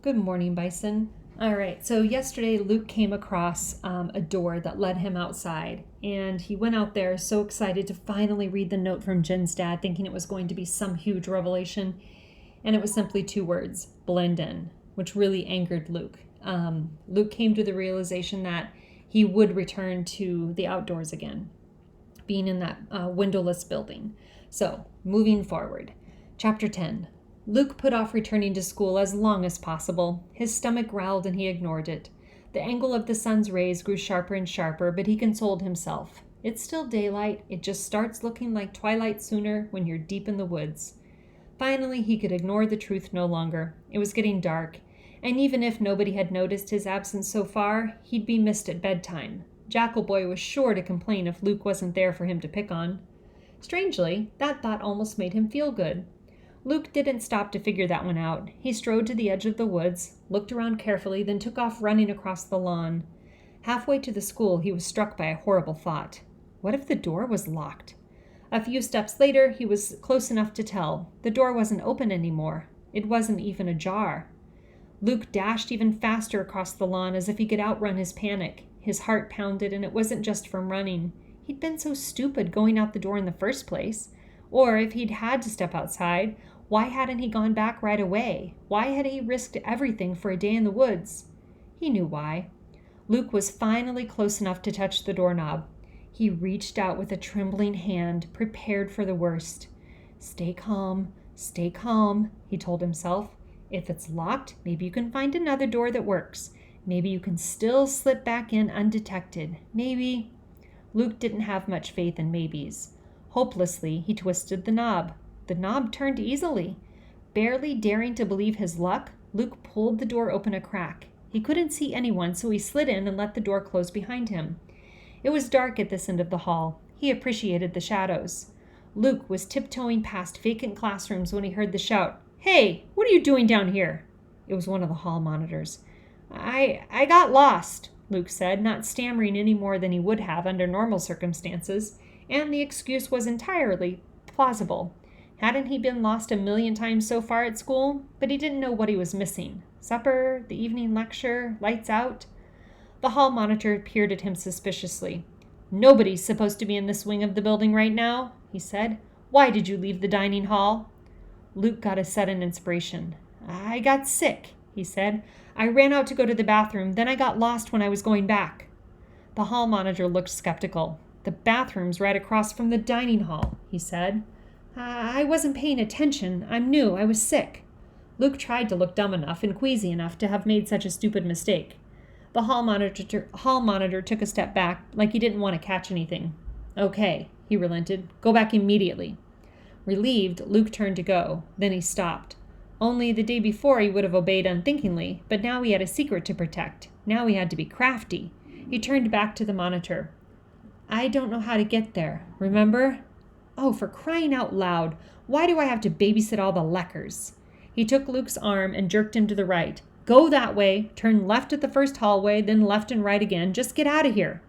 Good morning, Bison. All right, so yesterday Luke came across a door that led him outside, and he went out there so excited to finally read the note from Jen's dad, thinking it was going to be some huge revelation, and it was simply two words: blend in, which really angered Luke. Luke came to the realization that he would return to the outdoors again, being in that windowless building. So, moving forward. Chapter 10. Luke put off returning to school as long as possible. His stomach growled and he ignored it. The angle of the sun's rays grew sharper and sharper, but he consoled himself. It's still daylight. It just starts looking like twilight sooner when you're deep in the woods. Finally, he could ignore the truth no longer. It was getting dark, and even if nobody had noticed his absence so far, he'd be missed at bedtime. Jackal Boy was sure to complain if Luke wasn't there for him to pick on. Strangely, that thought almost made him feel good. Luke didn't stop to figure that one out. He strode to the edge of the woods, looked around carefully, then took off running across the lawn. Halfway to the school, he was struck by a horrible thought. What if the door was locked? A few steps later, he was close enough to tell. The door wasn't open anymore. It wasn't even ajar. Luke dashed even faster across the lawn as if he could outrun his panic. His heart pounded, and it wasn't just from running. He'd been so stupid going out the door in the first place. Or if he'd had to step outside, why hadn't he gone back right away? Why had he risked everything for a day in the woods? He knew why. Luke was finally close enough to touch the doorknob. He reached out with a trembling hand, prepared for the worst. Stay calm, he told himself. If it's locked, maybe you can find another door that works. Maybe you can still slip back in undetected. Maybe... Luke didn't have much faith in maybes. Hopelessly, he twisted the knob. The knob turned easily. Barely daring to believe his luck, Luke pulled the door open a crack. He couldn't see anyone, so he slid in and let the door close behind him. It was dark at this end of the hall. He appreciated the shadows. Luke was tiptoeing past vacant classrooms when he heard the shout, "Hey, what are you doing down here?" It was one of the hall monitors. I got lost," Luke said, not stammering any more than he would have under normal circumstances, and the excuse was entirely plausible. Hadn't he been lost a million times so far at school? But he didn't know what he was missing. Supper, the evening lecture, lights out. The hall monitor peered at him suspiciously. "Nobody's supposed to be in this wing of the building right now," he said. "Why did you leave the dining hall?" Luke got a sudden inspiration. "I got sick," he said. "I ran out to go to the bathroom, then I got lost when I was going back." The hall monitor looked skeptical. "The bathroom's right across from the dining hall," he said. I wasn't paying attention. I'm new. I was sick." Luke tried to look dumb enough and queasy enough to have made such a stupid mistake. The hall monitor took a step back, like he didn't want to catch anything. "Okay," he relented. "Go back immediately." Relieved, Luke turned to go. Then he stopped. Only the day before he would have obeyed unthinkingly, but now he had a secret to protect. Now he had to be crafty. He turned back to the monitor. "I don't know how to get there. Remember?" "Oh, for crying out loud, why do I have to babysit all the leckers?" He took Luke's arm and jerked him to the right. "Go that way, turn left at the first hallway, then left and right again. Just get out of here."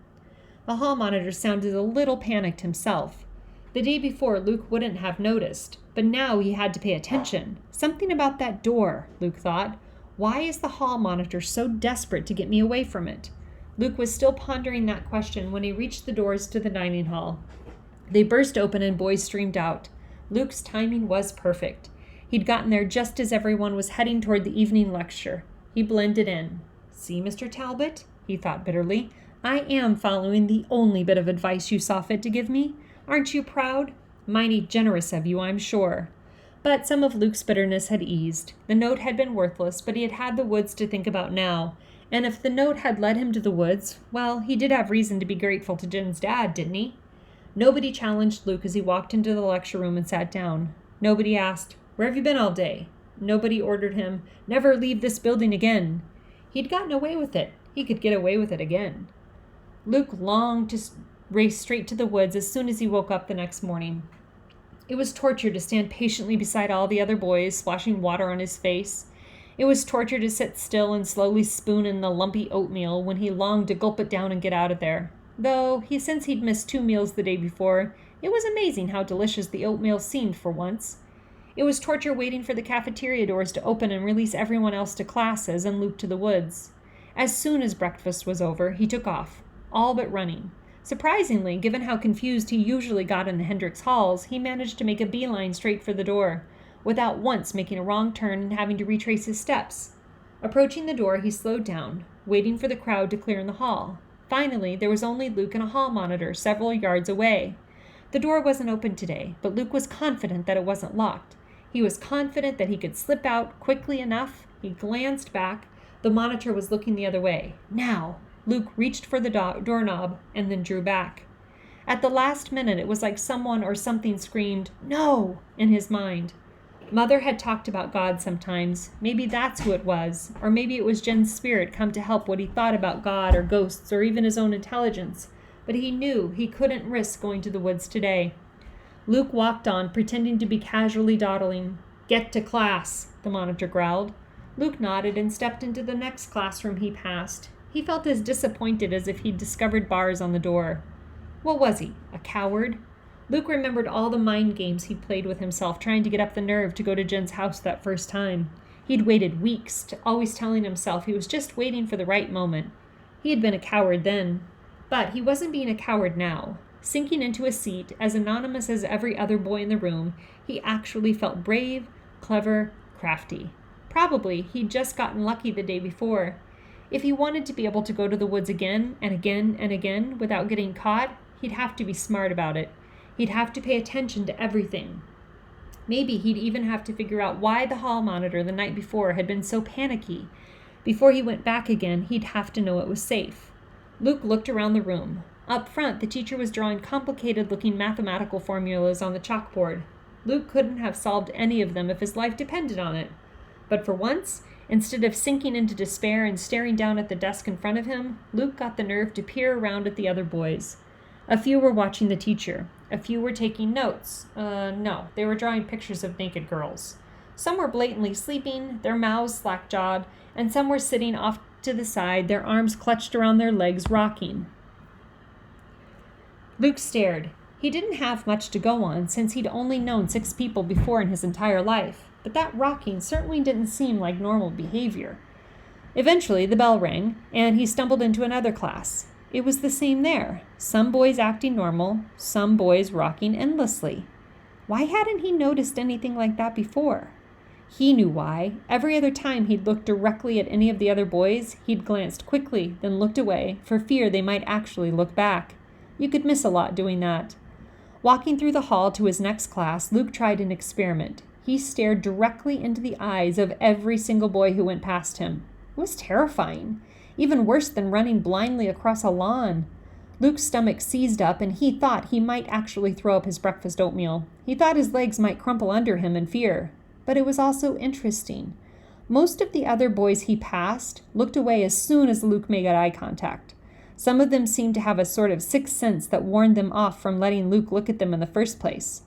The hall monitor sounded a little panicked himself. The day before, Luke wouldn't have noticed, but now he had to pay attention. Something about that door, Luke thought. Why is the hall monitor so desperate to get me away from it? Luke was still pondering that question when he reached the doors to the dining hall. They burst open and boys streamed out. Luke's timing was perfect. He'd gotten there just as everyone was heading toward the evening lecture. He blended in. "See, Mr. Talbot," he thought bitterly, "I am following the only bit of advice you saw fit to give me. Aren't you proud? Mighty generous of you, I'm sure." But some of Luke's bitterness had eased. The note had been worthless, but he had had the woods to think about now. And if the note had led him to the woods, well, he did have reason to be grateful to Jen's dad, didn't he? Nobody challenged Luke as he walked into the lecture room and sat down. Nobody asked, "Where have you been all day?" Nobody ordered him, "Never leave this building again." He'd gotten away with it. He could get away with it again. Luke longed to race straight to the woods as soon as he woke up the next morning. It was torture to stand patiently beside all the other boys, splashing water on his face. It was torture to sit still and slowly spoon in the lumpy oatmeal when he longed to gulp it down and get out of there. Though, since he'd missed 2 meals the day before, it was amazing how delicious the oatmeal seemed for once. It was torture waiting for the cafeteria doors to open and release everyone else to classes and Luke to the woods. As soon as breakfast was over, he took off, all but running. Surprisingly, given how confused he usually got in the Hendricks halls, he managed to make a beeline straight for the door, without once making a wrong turn and having to retrace his steps. Approaching the door, he slowed down, waiting for the crowd to clear in the hall. Finally, there was only Luke and a hall monitor several yards away. The door wasn't open today, but Luke was confident that it wasn't locked. He was confident that he could slip out quickly enough. He glanced back. The monitor was looking the other way. Now! Luke reached for the doorknob and then drew back. At the last minute, it was like someone or something screamed, "No!" in his mind. Mother had talked about God sometimes. Maybe that's who it was. Or maybe it was Jen's spirit come to help what he thought about God or ghosts or even his own intelligence. But he knew he couldn't risk going to the woods today. Luke walked on, pretending to be casually dawdling. "Get to class," the monitor growled. Luke nodded and stepped into the next classroom he passed. He felt as disappointed as if he'd discovered bars on the door. What was he, a coward? Luke remembered all the mind games he'd played with himself, trying to get up the nerve to go to Jen's house that first time. He'd waited weeks, always telling himself he was just waiting for the right moment. He had been a coward then, but he wasn't being a coward now. Sinking into a seat, as anonymous as every other boy in the room, he actually felt brave, clever, crafty. Probably he'd just gotten lucky the day before. If he wanted to be able to go to the woods again and again and again without getting caught, he'd have to be smart about it. He'd have to pay attention to everything. Maybe he'd even have to figure out why the hall monitor the night before had been so panicky. Before he went back again, he'd have to know it was safe. Luke looked around the room. Up front, the teacher was drawing complicated-looking mathematical formulas on the chalkboard. Luke couldn't have solved any of them if his life depended on it. But for once, instead of sinking into despair and staring down at the desk in front of him, Luke got the nerve to peer around at the other boys. A few were watching the teacher. A few were taking notes. No, they were drawing pictures of naked girls. Some were blatantly sleeping, their mouths slack-jawed, and some were sitting off to the side, their arms clutched around their legs, rocking. Luke stared. He didn't have much to go on, since he'd only known 6 people before in his entire life. But that rocking certainly didn't seem like normal behavior. Eventually, the bell rang, and he stumbled into another class. It was the same there. Some boys acting normal, some boys rocking endlessly. Why hadn't he noticed anything like that before? He knew why. Every other time he'd looked directly at any of the other boys, he'd glanced quickly, then looked away, for fear they might actually look back. You could miss a lot doing that. Walking through the hall to his next class, Luke tried an experiment. He stared directly into the eyes of every single boy who went past him. It was terrifying. Even worse than running blindly across a lawn. Luke's stomach seized up, and he thought he might actually throw up his breakfast oatmeal. He thought his legs might crumple under him in fear. But it was also interesting. Most of the other boys he passed looked away as soon as Luke made eye contact. Some of them seemed to have a sort of sixth sense that warned them off from letting Luke look at them in the first place.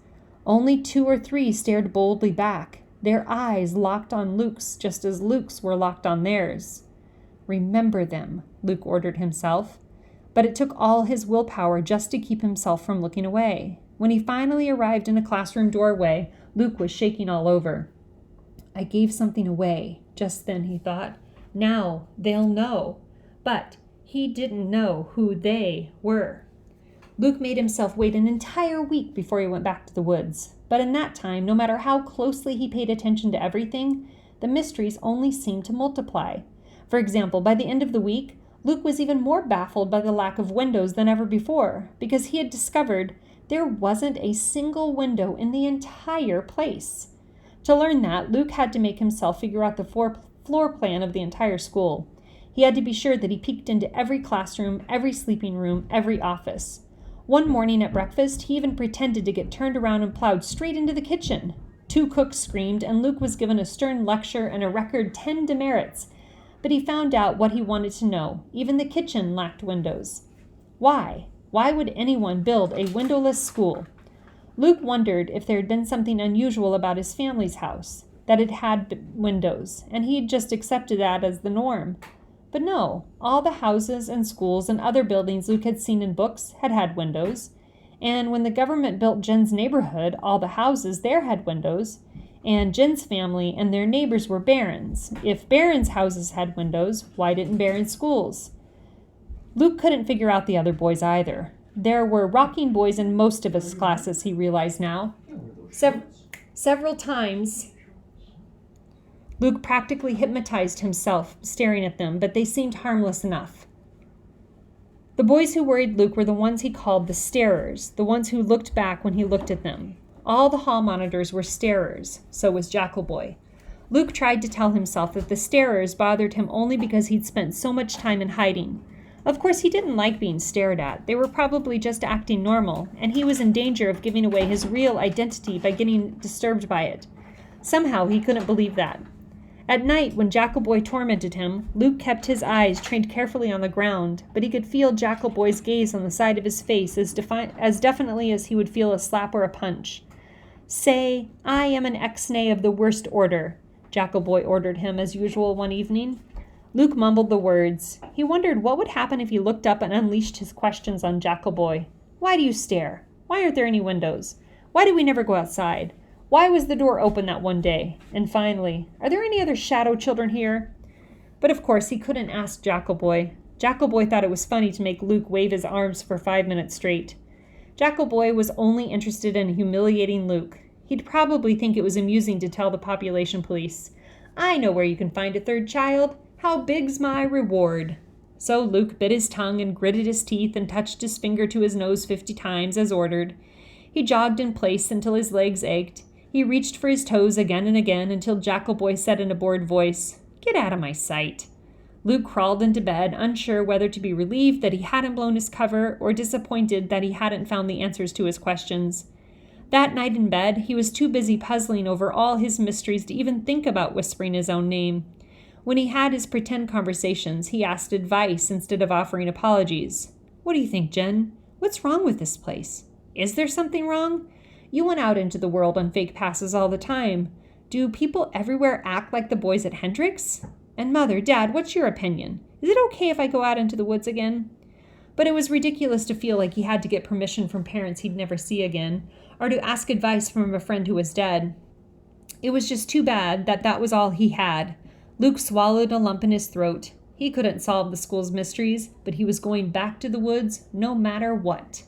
Only 2 or 3 stared boldly back, their eyes locked on Luke's just as Luke's were locked on theirs. Remember them, Luke ordered himself. But it took all his willpower just to keep himself from looking away. When he finally arrived in a classroom doorway, Luke was shaking all over. I gave something away, just then, he thought. Now they'll know. But he didn't know who they were. Luke made himself wait an entire week before he went back to the woods. But in that time, no matter how closely he paid attention to everything, the mysteries only seemed to multiply. For example, by the end of the week, Luke was even more baffled by the lack of windows than ever before, because he had discovered there wasn't a single window in the entire place. To learn that, Luke had to make himself figure out the floor plan of the entire school. He had to be sure that he peeked into every classroom, every sleeping room, every office. One morning at breakfast, he even pretended to get turned around and plowed straight into the kitchen. 2 cooks screamed, and Luke was given a stern lecture and a record 10 demerits. But he found out what he wanted to know. Even the kitchen lacked windows. Why? Why would anyone build a windowless school? Luke wondered if there had been something unusual about his family's house, that it had windows, and he had just accepted that as the norm. But no, all the houses and schools and other buildings Luke had seen in books had had windows. And when the government built Jen's neighborhood, all the houses there had windows. And Jen's family and their neighbors were Barons. If Barons' houses had windows, why didn't Barons' schools? Luke couldn't figure out the other boys either. There were rocking boys in most of his classes, he realized now. Several times, Luke practically hypnotized himself staring at them, but they seemed harmless enough. The boys who worried Luke were the ones he called the starers, the ones who looked back when he looked at them. All the hall monitors were starers, so was Jackal Boy. Luke tried to tell himself that the starers bothered him only because he'd spent so much time in hiding. Of course, he didn't like being stared at. They were probably just acting normal, and he was in danger of giving away his real identity by getting disturbed by it. Somehow, he couldn't believe that. At night, when Jackal Boy tormented him, Luke kept his eyes trained carefully on the ground, but he could feel Jackal Boy's gaze on the side of his face as definitely as he would feel a slap or a punch. "Say, I am an ex-nay of the worst order," Jackal Boy ordered him as usual one evening. Luke mumbled the words. He wondered what would happen if he looked up and unleashed his questions on Jackal Boy. Why do you stare? Why aren't there any windows? Why did we never go outside? Why was the door open that one day? And finally, are there any other shadow children here? But of course, he couldn't ask Jackal Boy. Jackal Boy thought it was funny to make Luke wave his arms for 5 minutes straight. Jackal Boy was only interested in humiliating Luke. He'd probably think it was amusing to tell the population police, "I know where you can find a third child. How big's my reward?" So Luke bit his tongue and gritted his teeth and touched his finger to his nose 50 times as ordered. He jogged in place until his legs ached. He reached for his toes again and again until Jackal Boy said in a bored voice, "Get out of my sight." Luke crawled into bed, unsure whether to be relieved that he hadn't blown his cover or disappointed that he hadn't found the answers to his questions. That night in bed, he was too busy puzzling over all his mysteries to even think about whispering his own name. When he had his pretend conversations, he asked advice instead of offering apologies. "What do you think, Jen? What's wrong with this place? Is there something wrong? You went out into the world on fake passes all the time. Do people everywhere act like the boys at Hendrix? And Mother, Dad, what's your opinion? Is it okay if I go out into the woods again?" But it was ridiculous to feel like he had to get permission from parents he'd never see again, or to ask advice from a friend who was dead. It was just too bad that that was all he had. Luke swallowed a lump in his throat. He couldn't solve the school's mysteries, but he was going back to the woods no matter what.